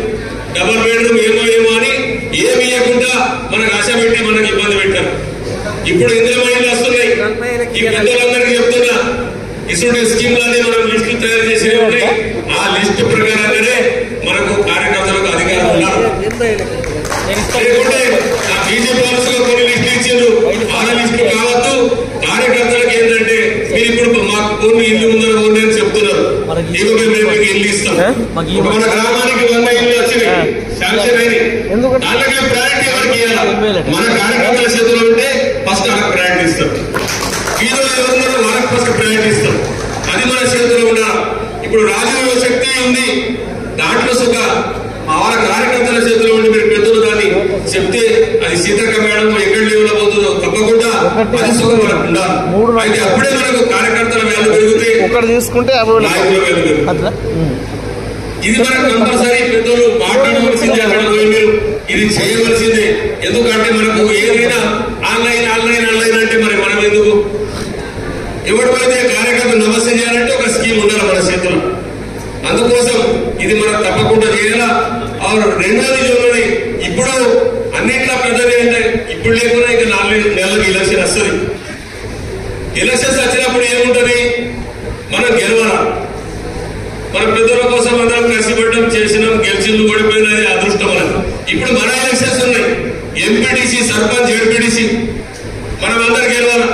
డబుల్ బెడ్రూమ్ ఏమో అని ఏమి ఇవ్వకుండా మనకు ఆశ పెట్టి మనకు ఇబ్బంది పెట్టారు. ఇప్పుడు ఇంద్రమైన్లు వస్తున్నాయి. ఈ పెద్దలందరికీ చెప్తున్నా, ఇటువంటి స్కీమ్లన్నీ మనం లిస్టులు తయారు చేసి ఉన్నాయి. ఆ లిస్టు ప్రకారంగానే మనకు కార్యకర్తలకు అధికారం ఉన్నారు. లేకుంటే ఆ బీజేపీ పాలసీలో కొన్ని లిస్టులు ఇచ్చారు, ఆ లిస్టులు కావద్దు. కార్యకర్తలకు ఏంటంటే మీరు ఇప్పుడు మాకు కొన్ని ఇల్లు ముందర పోండి అని చెప్తున్నారు. ఇక మేము మీకు ఇల్లు ఇస్తాం. మన గ్రామానికి 100 ఇల్లు వచ్చినాయి, శాంక్షన్ అయినాయి. దాంట్లోకే ప్రయారిటీ ఎవరికి ఇవ్వాలి. మన కార్యకర్తల చేతిలో ఉంటే ఫస్ట్ వాళ్ళకి ప్రయారిటీ ఇస్తాం. ఈరోజు ఎవరున్నారో వాళ్ళకి ఫస్ట్ ప్రయారిటీ ఇస్తాం. అది మన చేతిలో ఉండాలి. ఇప్పుడు రాజకీయ శక్తి ఉంది, దాంట్లో సుఖ వాళ్ళ కార్యకర్తల చేతిలో ఉండి మీరు పెద్దలు దాన్ని చెప్తే అది సీతక్క మేడం ఎక్కడ లేవులో పోతుందో తప్పకుండా అది సుఖం మనకు ఉండాలి. అయితే అప్పుడే మనకు కార్యకర్తల వేలు పెరిగితే నాయకుల వేలు పెరుగుతుంది. ఇది మనకు కంపల్సరీ పెద్దలు మాట్లాడవలసిందే. అక్కడ పోయి మీరు ఇది చేయవలసిందే. ఎందుకంటే మనకు ఏదైనా ఆన్లైన్ అంటే మరి మనం ఎందుకు ఎవరికైతే కార్యకర్త నమస్తే చేయాలంటే ఒక స్కీమ్ ఉండాలి మన చేతుల్లో. అందుకోసం ఇది మనం తప్పకుండా చేయాలా. రెండోది చూడండి, ఇప్పుడు అన్నింటిలో పెద్దది అంటే ఇప్పుడు లేకుండా ఇంకా 4 నెలలకు ఎలక్షన్ వస్తుంది. ఎలక్షన్స్ వచ్చినప్పుడు ఏముంటది, మనం గెలవాలా. మన పెద్దల కోసం అందరం కలిసి పెట్టడం చేసినాం, గెలిచింది ఓడిపోయినది అదృష్టం మనకు. ఇప్పుడు మన ఎలక్షన్స్ ఉన్నాయి, ఎంపీటీసీ, సర్పంచ్, జడ్పీటీసీ, మనం అందరు గెలవాలా.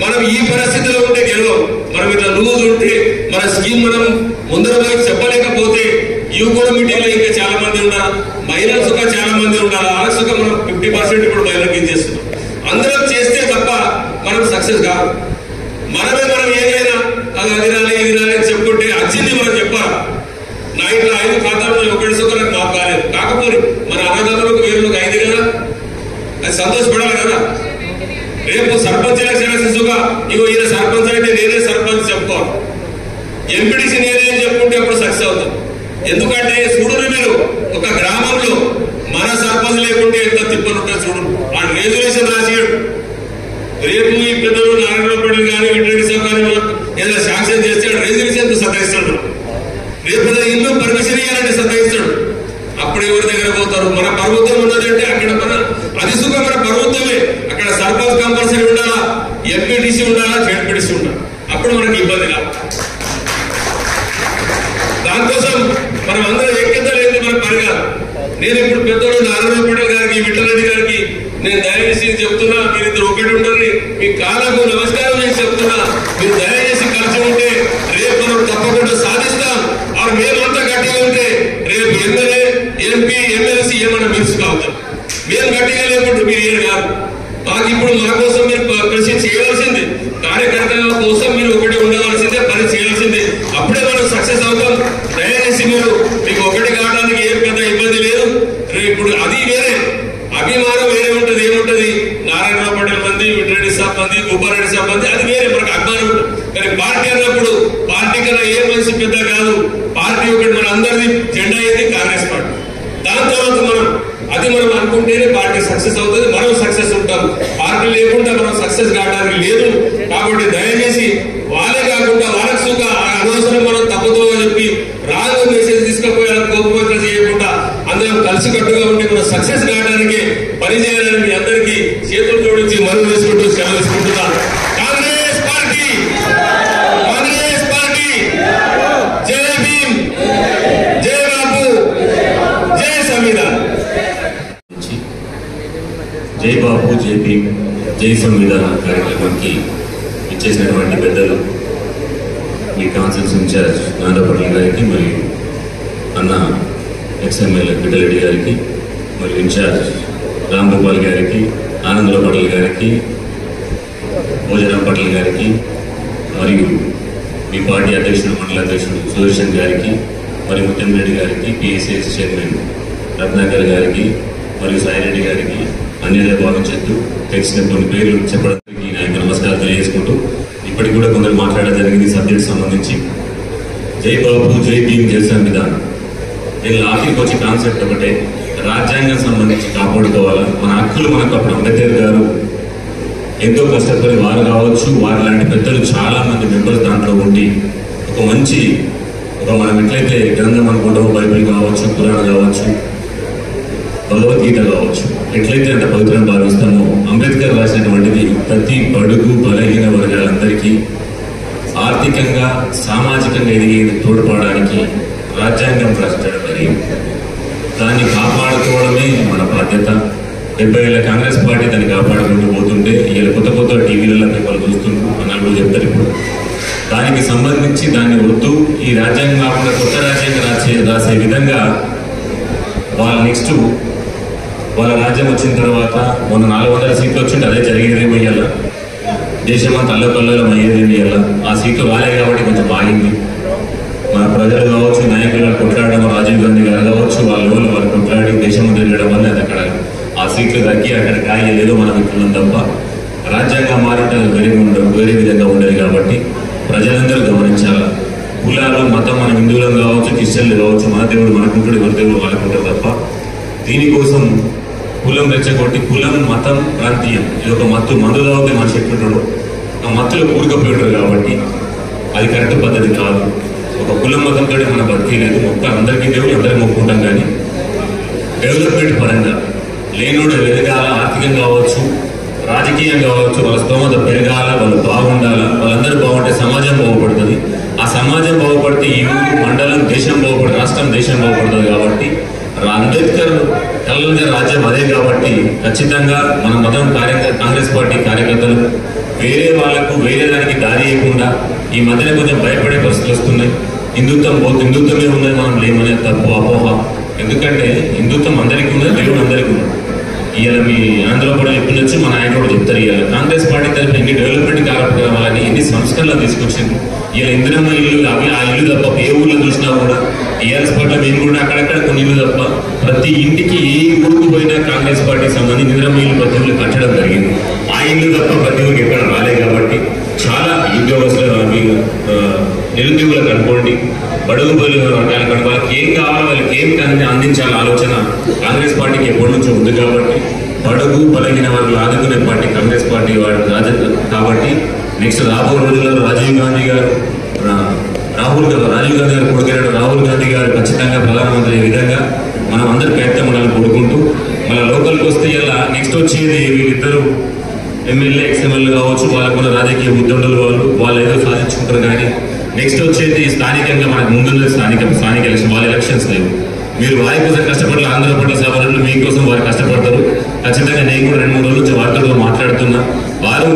మనం ఈ పరిస్థితిలో ఉంటే గెలవం. మనం ఇట్లా లూజ్ ఉంటే మన స్కీమ్ మనం ముందర పోయి చెప్పలేకపోతే యువకుల మీటింగ్ లో ఇంకా చాలా మంది ఉన్నారు, మహిళలు సుఖ చాలా మంది ఉన్నారు. ఆ సుఖ మనం 50% ఇప్పుడు మహిళలకు ఇచ్చేస్తున్నాం. అందరం చేస్తే తప్ప మనం సక్సెస్ కాదు. మనం ఏదైనా అది రాలే ఇది రాలే అని చెప్పుకుంటే అచ్చింది మనం చెప్పాలి. నా ఇంట్లో 5 ఖాతాలు 1 సుఖ నాకు మాకు కాలేదు. కాకపోతే మన అన్నదమ్ములకు వేరులకు 5 కదా, అది సంతోషపడాలి కదా. రేపు సర్పంచ్ ఎలక్షన్ సుఖ ఇగో ఈయన సర్పంచ్ అంటే నేనే సర్పంచ్ చెప్పుకోవాలి, ఎంపీడీసీ నేనే చెప్పుకుంటే అప్పుడు సక్సెస్ అవుతాం. ఎందుకంటే చూడరు మీరు ఒక గ్రామంలో మన సర్పంచ్ లేకుంటే ఎంత తిప్పలు ఉంటుంది చూడు. ఆ రెజల్యూషన్ రాసియాడు. రేపు ఈ పెద్దలు నారాయణపల్లి కానీ వెంకటరెడ్డి కానీ ఏదైనా శాంక్షన్ చేస్తే రెజల్యూషన్ సతాయిస్తాడు. రేపు ఇల్లు పర్మిషన్ ఇవ్వాలంటే సతాయిస్తాడు. అప్పుడు ఎవరి దగ్గర పోతారు? మన ప్రభుత్వం ఉన్నదంటే అక్కడ మన అది సుఖం మన ప్రభుత్వమే. అక్కడ సర్పంచ్ కంపల్సరీ ఉండాలా, ఎంపీటీసీ ఉండాలా, జడ్పీటీసీ ఉండాలి. అప్పుడు మనకి ఇబ్బంది కాదు. దానికోసం మనం అందరం ఎక్కించలేదు మన పని కాదు. నేను ఇప్పుడు పెద్దోడు నారాయణపల్లి గారికి, విఠలరెడ్డి గారికి నేను దయచేసి చెప్తున్నా, మీరిద్దరు ఒకటి ఉండాలి. మీ కాలకు నమస్కారం చేసి చెప్తున్నా, మీరు దయచేసి కలిసి ఉంటే రేపు మనం తప్పకుండా సాధిస్తాం. మేమంతా గట్టిగా ఉంటే రేపు ఎమ్మెల్యే, ఎంపీ, ఎమ్మెల్సీ ఏమన్నా మిల్స్ కావుతాం. మేము గట్టిగా లేకుంటే మీరు ఏం కాదు. మాకు ఇప్పుడు మా కోసం మీరు కృషి చేయవలసింది, కార్యకర్తల కోసం మీరు ఒకటి ఉండవలసిందే, పని చేయాల్సిందే. అప్పుడే మనం సక్సెస్ అవుతాం. దయచేసి మీకు ఒకటి కావడానికి ఏం పెద్ద ఇబ్బంది లేదు. ఇప్పుడు అది వేరే అభిమానం వేరే ఉంటుంది. ఏముంటది, నారాయణరావు పటేల్ మంది, విఠలరెడ్డి సాబ్ మంది, గోపారెడ్డి సాబ్ మంది, అది వేరే మనకు అభిమానం ఉంటుంది. కానీ పార్టీ అన్నప్పుడు పార్టీ కన్నా ఏ మనిషి పెద్ద కాదు. పార్టీ ఒకటి మన అందరిది జెండా అయింది కాంగ్రెస్ పార్టీ. దాని తర్వాత మనం అనుకుంటేనే పార్టీ సక్సెస్ అవుతుంది, మనం సక్సెస్ ఉంటాం. పార్టీ లేకుండా మనం సక్సెస్ కావడానికి లేదు. కాబట్టి దయచేసి వాళ్ళే కాకుండా వాళ్ళకి సుఖ అనవసరం మనం తప్పుతో చెప్పి రాంగ్ మెసేజ్ తీసుకుపోయాలని కోపం చేయకుండా అందరం కలిసికట్టుగా ఉండి మనం సక్సెస్ కావడానికి పని చేయాలని మీ అందరికీ చేతులు జోడించి మనం వేసుకుంటూ సెలవు తీసుకుంటున్నాను. కాంగ్రెస్ పార్టీ, కాంగ్రెస్ పార్టీ, జై భీమ్, జై బాపు, జై సంవిధాన్. జై బాపు, జై భీమ్, జై సంవిధాన కార్యక్రమానికి ఇచ్చేసినటువంటి పెద్దలు, మీ కాన్సెన్స్ ఇన్ఛార్జ్ నారాయణపల్లి గారికి, మరియు అన్న ఎక్స్ఎమ్మెల్యే విఠలరెడ్డి గారికి, మరియు ఇన్ఛార్జ్ రాంగోపాల్ గారికి, ఆనందరావు పటేల్ గారికి, భోజరాం పటేల్ గారికి, మరియు మీ పార్టీ అధ్యక్షుడు, మండల అధ్యక్షుడు సుదర్శన్ గారికి, మరియు ముత్యంరెడ్డి గారికి, పిఎస్సిఎస్ చైర్మన్ రత్నాకర్ గారికి, మరియు సాయిరెడ్డి గారికి అన్యదా భావించద్దు తెలిసిన కొన్ని పేర్లు చెప్పడానికి ఆయన నమస్కారం తెలియజేసుకుంటూ, ఇప్పటికి కూడా కొందరు మాట్లాడడం జరిగింది సబ్జెక్ట్ సంబంధించి. జై బాబు, జై భీమ్, జై సంవిధాన్. నేను ఆఖరికి వచ్చే కాన్సెప్ట్ ఒకటే, రాజ్యాంగం సంబంధించి కాపాడుకోవాలా. మన హక్కులు మనకు అప్పుడు అంబేద్కర్ గారు ఎంతో కష్టపడి వారు కావచ్చు, వారి లాంటి పెద్దలు చాలా మంది మెంబర్స్ దాంట్లో ఉండి మనం ఎట్లయితే గ్రంథం అనుకుంటామో, బైబిల్ కావచ్చు, పురాణం కావచ్చు, భగవద్గీత కావచ్చు, ఎట్లయితే అంత పవిత్రం భావిస్తామో, అంబేద్కర్ రాసినటువంటిది ప్రతి బడుగు బలహీన వర్గాలందరికీ ఆర్థికంగా, సామాజికంగా ఎదిగి తోడ్పడడానికి రాజ్యాంగం రాష్ట్రం జరిగింది. దాన్ని కాపాడుకోవడమే మన బాధ్యత. 70 ఏళ్ళ కాంగ్రెస్ పార్టీ దాన్ని కాపాడుకుంటూ పోతుంటే ఇలా కొత్త టీవీలలో పేపర్లు చూస్తుంటూ అన్నప్పుడు చెప్తారు. ఇప్పుడు దానికి సంబంధించి దాన్ని వద్దు, ఈ రాజ్యాంగం కాకుండా కొత్త రాజ్యాంగం రాసే విధంగా వాళ్ళ రాజ్యం వచ్చిన తర్వాత మొన్న 400 సీట్లు వచ్చింటే అదే జరిగేదేమో ఇయ్యాల, దేశమంతా అల్లకల్లోలం అయ్యేదేమో ఇయ్యాల. ఆ సీట్లు రాలేదు కాబట్టి కొంచెం ఆగింది. మన ప్రజలు కావచ్చు, నాయకులు కొట్లాడడం, రాజీవ్ గాంధీ గారు కావచ్చు, వాళ్ళు కొట్లాడి దేశం తిరగడం వల్ల అది అక్కడ ఆ సీట్లు దక్కి అక్కడ కాయలేదో మనం ఇస్తున్నాం తప్ప రాజ్యాంగం మారింటే వేరే విధంగా ఉండేది. కాబట్టి ప్రజలందరూ గమనించాలి. కులాలు మతం మన హిందువులం కావచ్చు, క్రిస్టియన్లు కావచ్చు, మన దేవుడు మనకుంటాడు, ఎవరి దేవుడు వాళ్ళకుంటారు తప్ప దీనికోసం కులం రెచ్చగొట్టి కులం మతం ప్రాంతీయం ఇది ఒక మందు తాగితే మనిషి ఎట్లుంటాడు ఆ మత్తులో కూరుకపోయింటారు. కాబట్టి అది కరెక్ట్ పద్ధతి కాదు. ఒక కులం మతంతో మనం బతికేలేదు. అందరికీ దేవుడు అందరికీ మొక్కుంటాం. కానీ డెవలప్మెంట్ పరంగా లేనోడు ఎదగాల, ఆర్థికంగా కావచ్చు, రాజకీయంగా కావచ్చు, వాళ్ళ స్తోమత పెరగాల, వాళ్ళు బాగుండాలా, వాళ్ళందరూ బాగుంటే సమాజం బాగుపడుతుంది. ఆ సమాజం బాగుపడితే ఈ ఊరు మండలం దేశం బాగుపడుతుంది, రాష్ట్రం దేశం బాగుపడుతుంది. కాబట్టి అంబేద్కర్ కళ్ళ రాజ్యం అదే. కాబట్టి ఖచ్చితంగా మన మతం కాంగ్రెస్ పార్టీ కార్యకర్తలు వేరే వాళ్లకు వేరే దానికి దారి ఇవ్వకుండా ఈ మధ్యన కొంచెం భయపడే పరిస్థితులు వస్తున్నాయి. హిందుత్వమే ఉన్నది, మనం లేమనే తప్పు అపోహ. ఎందుకంటే హిందుత్వం అందరికీ ఉన్నది, దేవుడు అందరికీ ఉన్నది. ఇవాళ మీ ఆంధ్రలో కూడా చెప్పిండొచ్చు, మన ఆయన కూడా చెప్తారు. ఇవాళ కాంగ్రెస్ పార్టీ తరఫున ఎన్ని డెవలప్మెంట్ కార్యక్రమాలని ఎన్ని సంస్కరణలు తీసుకొచ్చింది. ఇలా ఇందిరమ్మ ఇల్లు అవి ఆ ఇల్లు తప్ప ఏ ఊళ్ళో చూసినా కూడా టీఆర్ఎస్ పార్టీలో మేము కూడా అక్కడక్కడ కొన్ని ఇల్లు తప్ప ప్రతి ఇంటికి ఏ ఊరికి పోయినా కాంగ్రెస్ పార్టీకి సంబంధించి ఇందిరమ్మ ఇల్లు ప్రతి ఊళ్ళు కట్టడం జరిగింది. ఆ ఇల్లు తప్ప ప్రతి ఊరికి ఎక్కడ రాలేదు. కాబట్టి చాలా ఉద్యోగస్తులు నిరుద్యోగులకు అనుకోండి, బడుగు వర్గాలకు అనుకో, వాళ్ళకి ఏం కావాలో వాళ్ళకి ఏం అందించాలని ఆలోచన కాంగ్రెస్ పార్టీకి ఎప్పటి నుంచో ఉంది. కాబట్టి బడుగు బలగిన వాళ్ళు ఆదుకునే పార్టీ కాంగ్రెస్ పార్టీ కాబట్టి నెక్స్ట్ రాబో రోజుల్లో రాజీవ్ గాంధీ గారు కొడుకున్నాడు రాహుల్ గాంధీ గారు ఖచ్చితంగా ప్రధానమంత్రి అయ్యే విధంగా మనం అందరి ప్రయత్నం ఉండాలని కోరుకుంటూ మన లోకల్కి వస్తే ఇలా నెక్స్ట్ వచ్చేది వీళ్ళిద్దరూ ఎమ్మెల్యే ఎక్స్ఎమ్మెల్యే కావచ్చు, వాళ్ళకున్న రాజకీయ ఉద్యోగులు వాళ్ళు ఏదో సాధించుకుంటారు. కానీ నెక్స్ట్ వచ్చేది స్థానికంగా మనకు ముందున్న స్థానిక ఎలక్షన్, వాళ్ళ ఎలక్షన్స్ లేవు. మీరు వారి కోసం కష్టపడాలి, ఆంధ్రప్రదేశ్ సభలు మీకోసం వారు కష్టపడతారు. ఖచ్చితంగా నేను కూడా 2-3 రోజుల నుంచి వారితో మాట్లాడుతున్నా. వారు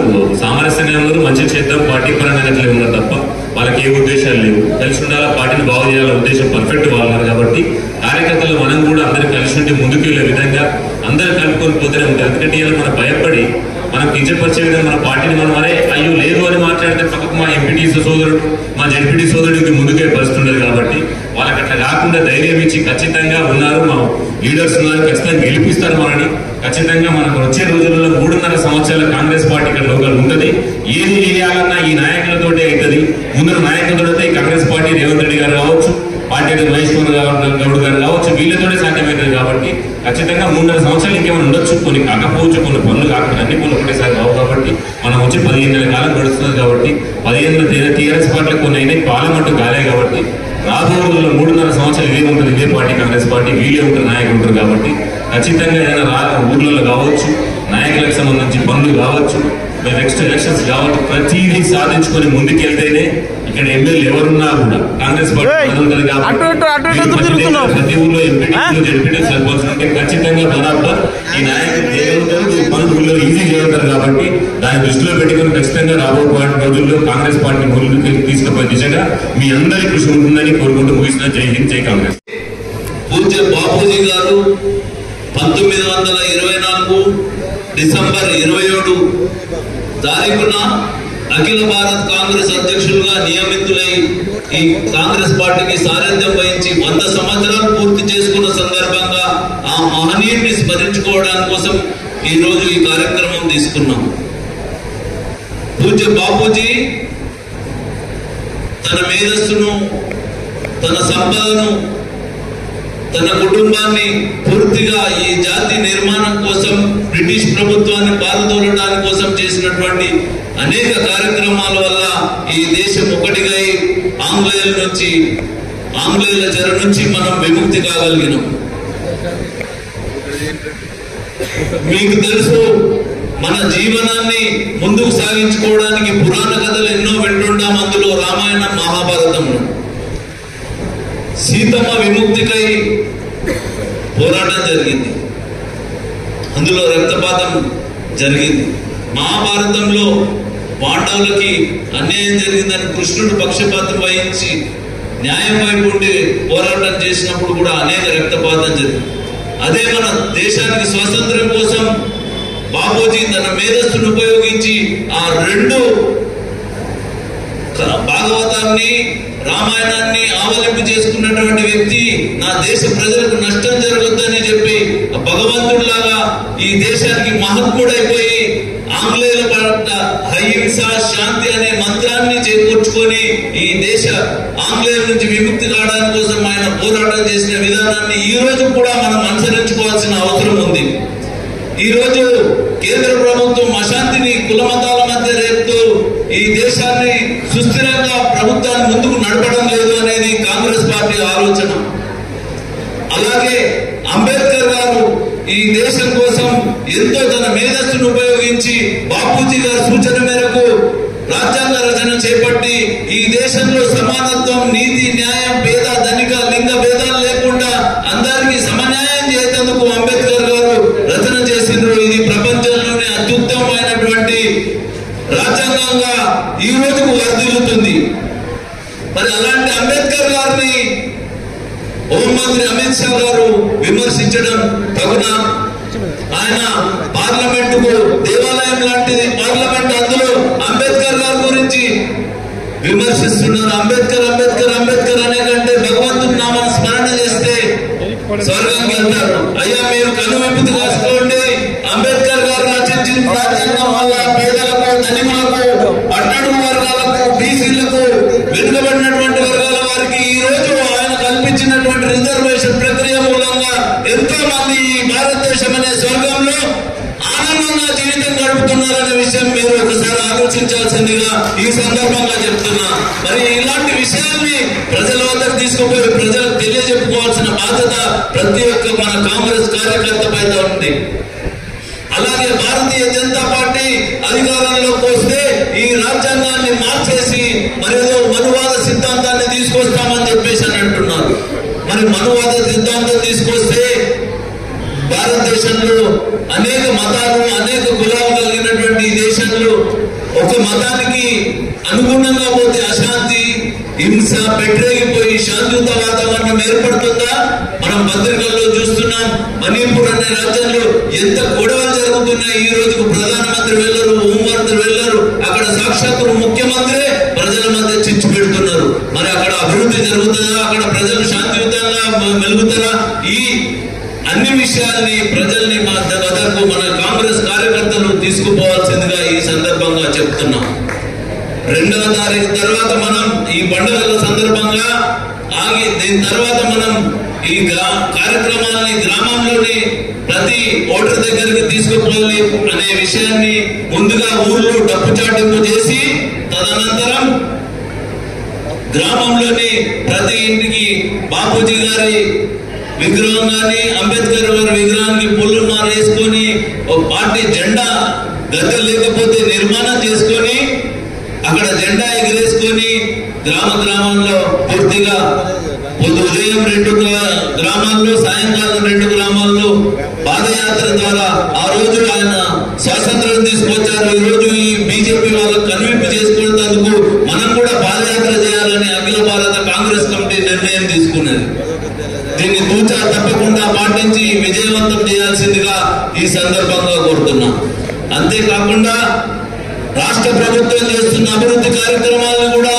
సామరస్యంగా ఉన్నారు, మంచిగా చేద్దాం, పార్టీ పరంగా అట్లే ఉన్నారు తప్ప వాళ్ళకి ఏ ఉద్దేశాలు లేవు. కలిసి ఉండాలా, పార్టీని బాగు చేయాలనే ఉద్దేశం పర్ఫెక్ట్ వాళ్ళు. కాబట్టి కార్యకర్తలు మనం కూడా అందరూ కలిసి ఉంటే ముందుకు వెళ్ళే విధంగా అందరూ కలుపుకొని పోతూనే ఉంటారు. ఎందుకంటే ఇలా మనం భయపడి మనం కించపరిచే విధంగా మన పార్టీని మనం అయ్యో లేదు అని మాట్లాడితే పక్కకు మా ఎంపీటీసీ సోదరుడు, మా జడ్పీటీ సోదరుడికి ముందుకే పరిస్థితున్నది. కాబట్టి వాళ్ళకి అట్లా కాకుండా ధైర్యం ఇచ్చి ఖచ్చితంగా ఉన్నారు, మా లీడర్స్ ఉన్నారు, ఖచ్చితంగా గెలిపిస్తారు మనని. ఖచ్చితంగా మనకు వచ్చే రోజుల్లో 3.5 సంవత్సరాల కాంగ్రెస్ పార్టీ ఇక్కడ లోకల్ ఉంటుంది. ఏది చేయాలన్నా ఈ నాయకులతోటే అవుతుంది. ముందు నాయకులతో ఈ కాంగ్రెస్ పార్టీ రేవంత్ రెడ్డి గారు కావచ్చు, పార్టీ మహేష్ గౌడ్ గారు కావచ్చు, వీళ్ళతోనే సాధ్యమవుతుంది. కాబట్టి ఖచ్చితంగా 3.5 సంవత్సరాలు ఇంకేమైనా ఉండొచ్చు, కొన్ని కాకపోవచ్చు, కొన్ని పనులు కాకుండా అన్ని పనులు ఒకటేసారి కావు. కాబట్టి మనం వచ్చి 15 నెలల కాలం గడుస్తున్నది. కాబట్టి 15 టీఆర్ఎస్ పార్టీలు కొన్ని అయినాయి, పార్లమెంటు కాలే. కాబట్టి రాబో రోజుల్లో 3.5 సంవత్సరాలు ఇదే ఉంటుంది, ఇదే పార్టీ కాంగ్రెస్ పార్టీ, వీళ్ళే ఉంటారు, నాయకులు ఉంటారు. కాబట్టి ఖచ్చితంగా ఏదైనా ఊర్లలో కావచ్చు, నాయకులకు సంబంధించి పనులు కావచ్చు, నెక్స్ట్ ఎలక్షన్స్ కావచ్చు, ప్రతిదీ సాధించుకొని ముందుకెళ్తేనే ఇక్కడ ఎమ్మెల్యే ఎవరున్నా కూడా కాంగ్రెస్ పార్టీ ప్రతి ఊళ్ళో ఎంపీ జడ్పీ సర్పంచ్ ఉంటే ఖచ్చితంగా బరాబర్ ఈ నాయకులు చేయగలుగుతారు, పనులు ఊళ్ళో ఈజీ చేయగలుగుతారు. కాబట్టి దాన్ని దృష్టిలో పెట్టుకుని ఖచ్చితంగా రాబో రోజుల్లో కాంగ్రెస్ పార్టీ ముందుకు తీసుకుపోయే దిశగా మీ అందరి కృషి ఉంటుందని కోరుకుంటూ ముగిసిన. జై హింద్, జై కాంగ్రెస్. పూజ్య బాపూజీ గారు 1924 డిసెంబర్ 27 తారీఖున అఖిల భారత్ కాంగ్రెస్ అధ్యక్షులుగా నియమితులై ఈ కాంగ్రెస్ పార్టీకి సారథ్యం వహించి 100 సంవత్సరాలు పూర్తి చేసుకున్న సందర్భంగా ఆ మహనీయుడిని స్మరించుకోవడానికి కోసం ఈ రోజు ఈ కార్యక్రమం తీసుకున్నాం. పూజ్య బాపూజీ తన మేధస్సును, తన సంపదను, తన కుటుంబాన్ని పూర్తిగా ఈ జాతి నిర్మాణం కోసం, బ్రిటిష్ ప్రభుత్వాన్ని పారదోలడానికి కోసం చేసినటువంటి అనేక కార్యక్రమాల వల్ల ఈ దేశం ఒకటిగా ఆంగ్లేయుల చెర నుంచి మనం విముక్తి కాగలిగినాం. మీకు తెలుసు, మన జీవనాన్ని ముందుకు సాగించుకోవడానికి పురాణ కథలు ఎన్నో వింటుంటాం. అందులో రామాయణం, మహాభారతంలో సీతమ్మ విముక్తికై పోరాటం జరిగింది, అందులో రక్తపాతం జరిగింది. మహాభారతంలో పాండవులకి అన్యాయం జరిగిందని కృష్ణుడు పక్షపాతం వహించి న్యాయం వైపు ఉండి పోరాటం చేసినప్పుడు కూడా అనేక రక్తపాతం జరిగింది. అదే మన దేశానికి స్వాతంత్ర్యం కోసం బాపూజీ తన మేధస్సును ఉపయోగించి ఆ 2 భాగవతాన్ని, రామాయణాన్ని ఆవలింపు చేసుకున్నటువంటి వ్యక్తి నా దేశ ప్రజలకు నష్టం జరగొద్దని చెప్పి భగవంతుడిలాగా ఈ దేశానికి మహత్ముడైపోయి ఆంగ్లేయుల పట్ల అహింస శాంతి అనే మంత్రాన్ని చేకూర్చుకొని ఈ దేశ ఆంగ్లేయుల నుంచి విముక్తి కావడానికి కోసం ఆయన పోరాటం చేసిన విధానాన్ని ఈ రోజు కూడా మనం అనుసరించుకోవాల్సిన అవసరం ఉంది. ఈ రోజు కేంద్ర ప్రభుత్వం అశాంతిని కులమతాల మధ్య రేపుతూ ఈ దేశాన్ని సుస్థిరంగా ప్రభుత్వాన్ని ముందుకు నడపడం లేదు అనేది కాంగ్రెస్ పార్టీ ఆలోచన. అలాగే అంబేద్కర్ గారు ఈ దేశం కోసం ఎంతో తన మేధస్సును ఉపయోగించి బాపూజీ గారి సూచన మేరకు రాజ్యాంగ రచన చేపట్టి ఈ దేశంలో సమానత్వం, నీతి, న్యాయం, పేద, ధనిక, లింగ భేదాలు లేకుండా అందరికీ సమన్యాయం చేసేందుకు అంబేద్కర్ గారు రచన చేసిండ్రు. ఇది ప్రపంచంలోనే అత్యుత్తమమైనటువంటి రాజ్యాంగంగా ఈ రోజుకు వర్ధిల్లుతుంది. మరి అలాంటి అంబేద్కర్ గారిని హోంమంత్రి అమిత్ షా గారు విమర్శించడం తగునా? ఆయన పార్లమెంటుకు దేవాలయం లాంటిది పార్లమెంట్, అందులో అంబేద్కర్ గారి గురించి విమర్శిస్తున్నారు. అంబేద్కర్ అంబేద్కర్ అంబేద్కర్ అనే కంటే భగవంతుని నామాన్ని స్మరణ చేస్తే స్వర్గంకి వెళ్తారు. అయ్యా మీరు కనువిప్పుతి కాసుకోండి. అంబేద్కర్ గారు రచించిన రాజ్యాంగం వల్ల పేదలకు, ధనికులకు, అట్టడుగు వర్గాలకు, బీసీలకు, వెనుకబడినటువంటి వర్గాల వారికి ఈ రోజు ఆయన కల్పించినటువంటి రిజర్వేషన్ ప్రక్రియ మూలంగా ఎంతో మంది ఈ భారతదేశం అనే స్వర్గంలో ఆనందంగా జీవితం గడుపుతున్నారనే విషయం మీరు ఒకసారి ఆలోచించాల్సిందిగా ఈ సందర్భంగా చెప్తున్నా. మరి ఇలాంటి విషయాల్ని ప్రజల వద్దకు తీసుకుపోయి ప్రజలకు తెలియజెప్పుకోవాల్సిన బాధ్యత ప్రతి ఒక్క మన కాంగ్రెస్ కార్యకర్త పైన ఉంది. అలాగే భారతీయ జనతా పార్టీ అధికారంలోకి వస్తే ఈ రాజ్యాంగాన్ని మార్చేసి మరేదో మనువాద సిద్ధాంతాన్ని తీసుకొస్తామని చెప్పేసి అని అంటున్నారు. మరి మనువాద సిద్ధాంతం తీసుకొస్తే భారతదేశంలో అనేక మతాలు, అనేక కులాలు కలిగినటువంటి ఈ దేశంలో ఒక మతానికి అనుగుణంగా పోతే అశాంతి, హింస పెట్టరేగిపోయి శాంతియుత వాతావరణం ఏర్పడుతుందా? మనం పత్రికల్లో చూస్తున్నాం. మణిపూర్ అనే రాజ్యంలో ఎంత గొడవలు జరుగుతున్నాయి. ఈ రోజుకు ప్రధానమంత్రి వెళ్ళరు, హోంమంత్రి వెళ్ళరు. అక్కడ సాక్షాత్తు ముఖ్యమంత్రి ప్రజల మధ్య చిచ్చు పెడుతున్నారు. మరి అక్కడ అభివృద్ధి జరుగుతుందా? అక్కడ ప్రజలు శాంతియుతంగా మెలుగుతారా? ఈ అన్ని విషయాల్ని ప్రజల్ని వద్దకు మన కాంగ్రెస్ కార్యకర్తలు తీసుకుపోవాల్సిందిగా ఈ సందర్భంగా చెప్తున్నాం. 2వ తారీఖు తర్వాత మనం ఈ పండుగల సందర్భంగా ఆగి దీని తర్వాత మనం ఈ కార్యక్రమాలని గ్రామంలోని ప్రతి ఓటర్ దగ్గరికి తీసుకుపోవాలి అనే విషయాన్ని ముందుగా ఊర్లో డప్పు చాటింపు చేసి తదనంతరం గ్రామంలోని ప్రతి ఇంటికి బాపూజీ గారి విగ్రహం కానీ అంబేద్కర్ గారి విగ్రహానికి పూలు మాల వేసుకొని ఒక పార్టీ జెండా గద్దె లేకపోతే నిర్మాణం చేసుకొని అక్కడ జెండా ఎగిరేసుకొని గ్రామంలో పూర్తిగా ఉదయం 2 గ్రామాల్లో, సాయంకాలం 2 గ్రామాల్లో పాదయాత్ర ద్వారా ఆ రోజు ఆయన స్వాతంత్రం తీసుకొచ్చారు. ఈ రోజు ఈ బీజేపీ వాళ్ళకు కనువిప్పు చేసుకునేందుకు మనం కూడా పాదయాత్ర చేయాలని అఖిల భారత కాంగ్రెస్ కమిటీ నిర్ణయం తీసుకున్నది. దీన్ని తూచా తప్పకుండా పాటించి విజయవంతం చేయాల్సిందిగా ఈ సందర్భంగా కోరుతున్నాం. అంతేకాకుండా రాష్ట్ర ప్రభుత్వం చేస్తున్న అభివృద్ధి కార్యక్రమాలను కూడా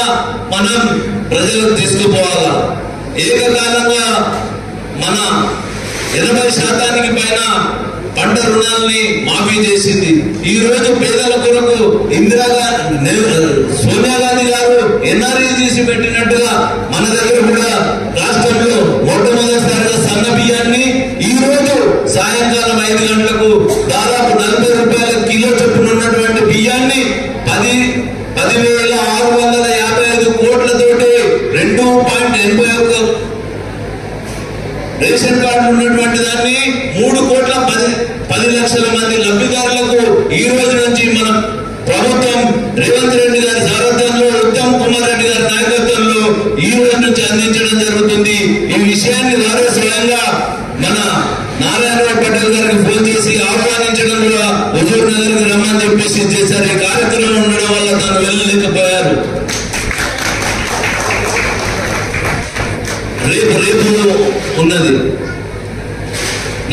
మనం ప్రజలకు తీసుకుపోవాలా. ఏకకాలంగా మన 80% పైన పంట రుణాలని మాఫీ చేసింది. ఈ రోజు పేదల కొరకు సోనియా గాంధీ గారు ఎన్ఆర్ఈ తీసి పెట్టినట్టుగా మన దగ్గర కూడా రాష్ట్రంలో మొట్టమొదటిసారిగా సన్న బియ్యాన్ని ఈ రోజు సాయంకాలం 5 గంటలకు దాదాపు 40 రూపాయల కిలో చొప్పున ఉన్నటువంటి బియ్యాన్ని 10,655 కోట్లతోటి 2.81 రేషన్ కార్డు ఉన్నటువంటి దాన్ని 3,10,00,000 మంది లబ్ధిదారులకు ఈ రోజు నుంచి మనం ప్రభుత్వం రేవంత్ రెడ్డి గారి సారథ్యంలో, ఉత్తమ్ కుమార్ రెడ్డి గారి నాయకత్వంలో ఈ రోజు నుంచి అందించడం జరుగుతుంది. ఈ విషయాన్ని వారే స్వయంగా మన నారాయణరావు పటేల్ గారికి ఫోన్ చేసి ఆహ్వానించడం కూడా హుజూర్ నగర్ కి రమ్మని చెప్పేసి చేశారు. ఈ కార్యక్రమం ఉండడం వల్ల తాను వెళ్ళలేకపోయారు. రేపు ఉన్నది.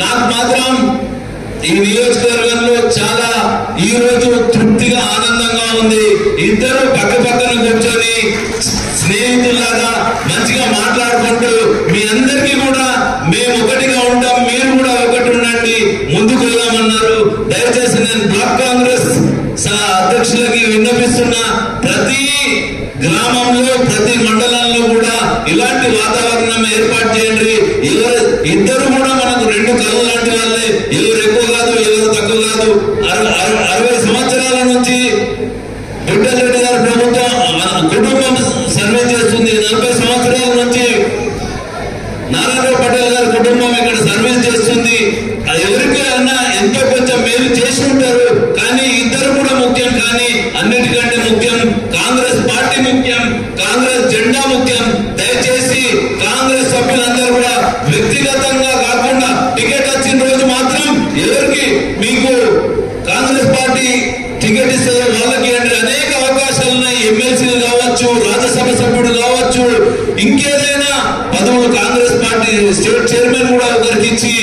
నాకు మాత్రం ఈ నియోజకవర్గంలో చాలా ఈ రోజు తృప్తిగా, ఆనందంగా ఆనందంగా ఉంది. ఇద్దరు పక్క పక్కన కూర్చొని స్నేహితులాగా మంచిగా మాట్లాడుకుంటూ మీ అందరికీ కూడా మేము ఒకటిగా ఉంటాం, మీరు కూడా ఒకటి ఉండండి, ముందుకు వెళ్దామన్నారు. దయచేసి నేను బ్లాక్ కాంగ్రెస్ అధ్యక్షులకి విన్నపిస్తున్నా, ప్రతి గ్రామంలో ప్రతి మండలంలో కూడా ఇలాంటి వాతావరణం ఏర్పాటు చేయండి. ఇద్దరు కూడా మనకు రెండు కళ్ళు లాంటి వాళ్ళే, ఎవరు ఎక్కువ కాదు ఎవరు తక్కువ కాదు. 60 సంవత్సరాల నుంచి విఠల్ రెడ్డి గారి ప్రభుత్వం కుటుంబం సర్వే చేస్తుంది. 40 సంవత్సరాల నుంచి నారాయణరావు పటేల్ గారి కుటుంబం ఇక్కడ సర్వీస్ చేస్తుంది. ఎవరికైనా ఎంతో కొంచెం మేలు చేసి ఉంటారు, కానీ ఇద్దరు కూడా ముఖ్యం. కానీ అన్నిటికంటే ముఖ్యం కాంగ్రెస్ పార్టీ ముఖ్యం, కాంగ్రెస్ జెండా ముఖ్యం. దయచేసి కాంగ్రెస్ సభ్యులందరూ కూడా వ్యక్తిగతంగా కాకుండా టికెట్ వచ్చిన రోజు మాత్రం ఎవరికి మీకు కాంగ్రెస్ పార్టీ టికెట్ ఇస్తే వాళ్ళకి అంటే అనేక అవకాశాలు ఉన్నాయి. ఎమ్మెల్సీలు కావచ్చు, రాజ్యసభ సభ్యుడు కావచ్చు, ఇంకేదైనా పదవులు కాంగ్రెస్ పార్టీ స్టేట్ చైర్మన్ కూడా ఒకరికి ఇచ్చి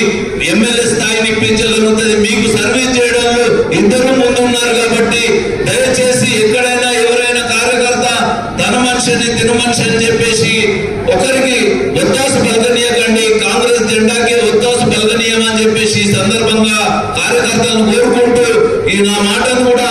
ఎమ్మెల్యే స్థాయిని ఇప్పించగలుగుతుంది. మీకు సర్వీస్ చేయడంలో ఇద్దరు ముందున్నారు కాబట్టి దయచేసి ఎక్కడైనా ఎవరైనా కార్యకర్త తన మనిషిని తిను మనిషి అని చెప్పేసి ఒకరికి ఒత్తాసు పలకనీయకండి. కాంగ్రెస్ జెండాకి ఒత్తాసు పలకనీయమని చెప్పేసి ఈ సందర్భంగా కార్యకర్తలను కోరుకుంటూ ఈ నా మాటను కూడా